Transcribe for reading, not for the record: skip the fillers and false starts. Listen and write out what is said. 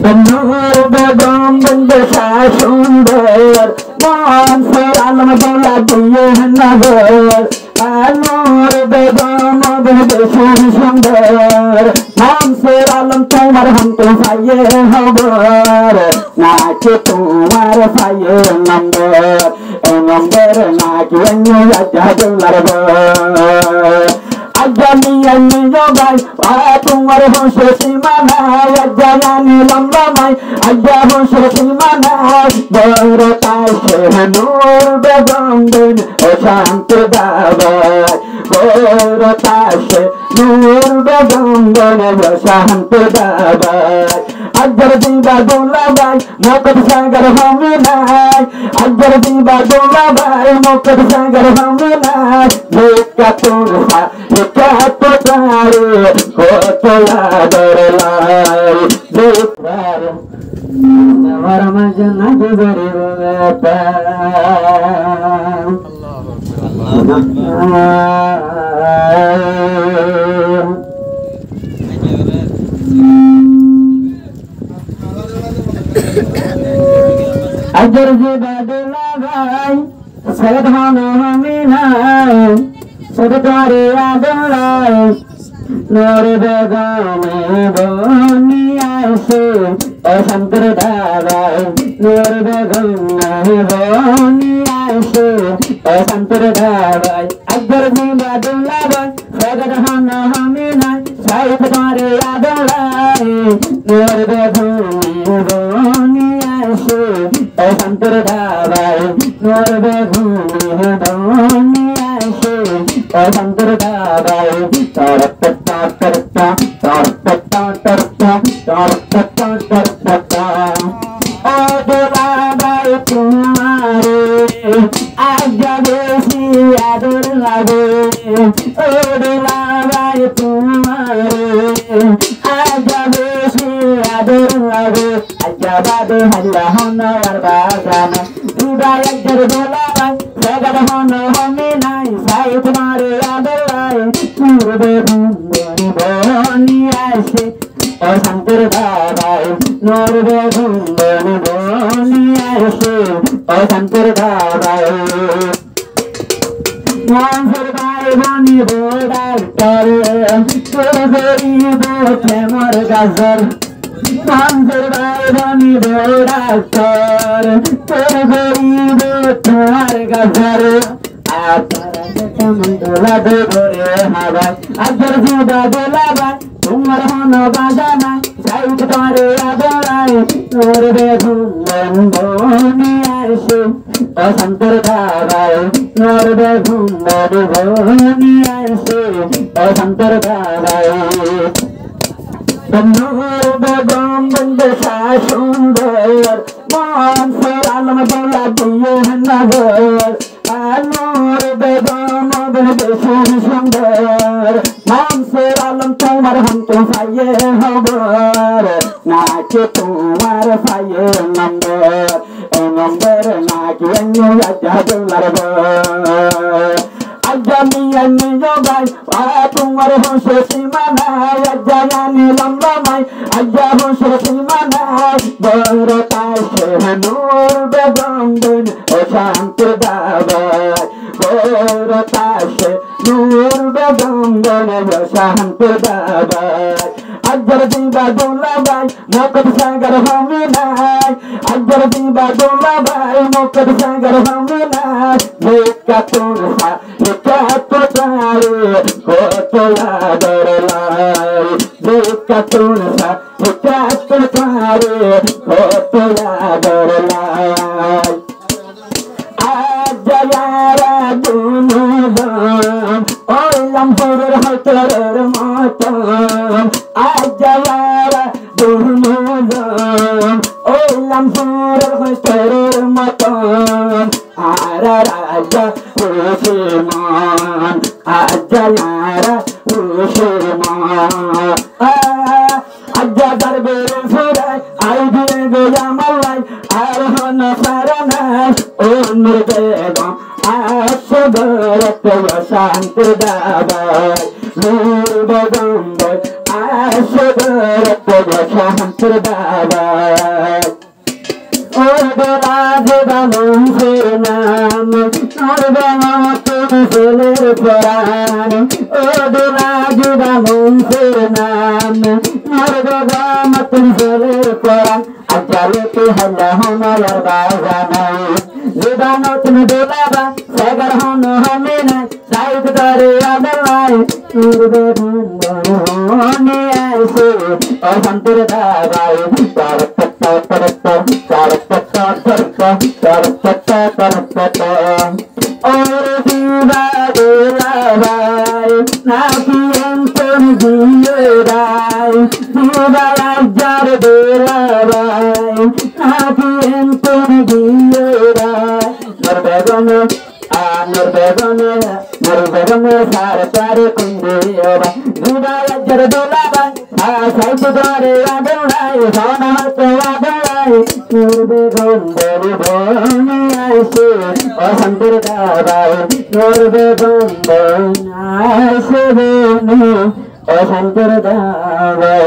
নূর বেগম বন্ধা সুন্দর মনসুর আলম দোলা দিয়ে নগর নূর বেগম বন্ধা সুন্দর মনসুর আলম তোমার হন্তে ভাইয়ে খবর নাকি তোমার ভাইয়ে নম্বর নাকি দোলার আজানি ভাই তোমার বংশের সীমানা আজানি লম্বা ভাই আজা বংশের সীমানা বড় তাসে নূর বেগম শান্ত দাবাই বড় তাসে নূর বেগম শান্ত দাবাই আজর দিবা দোলা ভাই মকর সাগর হবে নাই আজর দিবা দোলা ভাই মকর সাগর হবে নাই লেখা তোরা লেখা তোরে কতলা দরলাই দেখার আমার মাঝে না জরে বাবা আজর দিবা দোলা ভাই সদহান আমি নাই সদকারে আদলাই নূর বেগম বনিয়াছে শান্তর দাবাই নূর বেগম বনিয়াছে শান্তর দাবাই আজর দিবা দোলা ভাই সদহান আমি নাই সদকারে আদলাই নূর বেগম বনিয়াছে শান্তর দাবাই নূর বেগম বনিয়াছে শান্তর দাবাই tarapta o dola bai tumare aja besi ador lage o dola bai tumare aja besi ador lage aja bade halla hona arbagana uday ajar dola bai sagad hona home nai sai tumare ador lai nೂর Begum বনিয়াছে শান্তর দাবাই নূর বেগম বনিয়াছে শান্তর দাবাই মনসুর ভাই বনিব doctor তোর গরিব প্রেমর গাজর মনসুর ভাই বনিব doctor তোর গরিব তোমার গাজর দোলা দোরে হাবাই আজর দিবা দোলা ভাই তোমার হন বাজানা সাইড তোমারে আদরাই নূর বেগম বনিয়াছে শান্তর দাবাই নূর বেগম বনিয়াছে শান্তর দাবাই নূর বেগম বন্ধা সুন্দর মনসুর আলম দোলা দিয়ে নগর নূর বেগম বন্ধা সুন্দর মনসুর আলম তোমার হন্তে ভাইয়ে খবর নাকি তোমার ভাইয়ে নম্বর নাকি দোলার আজানি ভাই তোমার বংশের সীমানা আজানি লম্বা ভাই আজা বংশের সীমানা বড় তাসে নূর বেগম শান্ত দাবাই বড় তাসে নূর বেগম শান্ত দাবাই আজর দিবা দোলা ভাই মকর সাগর হবে নাই আজর দিবা দোলা ভাই মকর সাগর হবে নাই লেখা তোরা লেখা তোরে কতলা দরলাই লেখা তোরা লেখা তোরে কতলা দরলাই আজায়ারা দুনুদম ওই লম্পুরের হতরের মতন আজায়ারা দুনুদম ওই লম্পুরের হতরের মতন আরা রাজা হুসমান আজায়ারা হুসমান আজা দরবের ফুরাই আই দিয়ে গোলামালাই আর হন সারানাস ও নূর বেগম আসবরত শান্ত দাবাই নূর বেগম Santur Dawai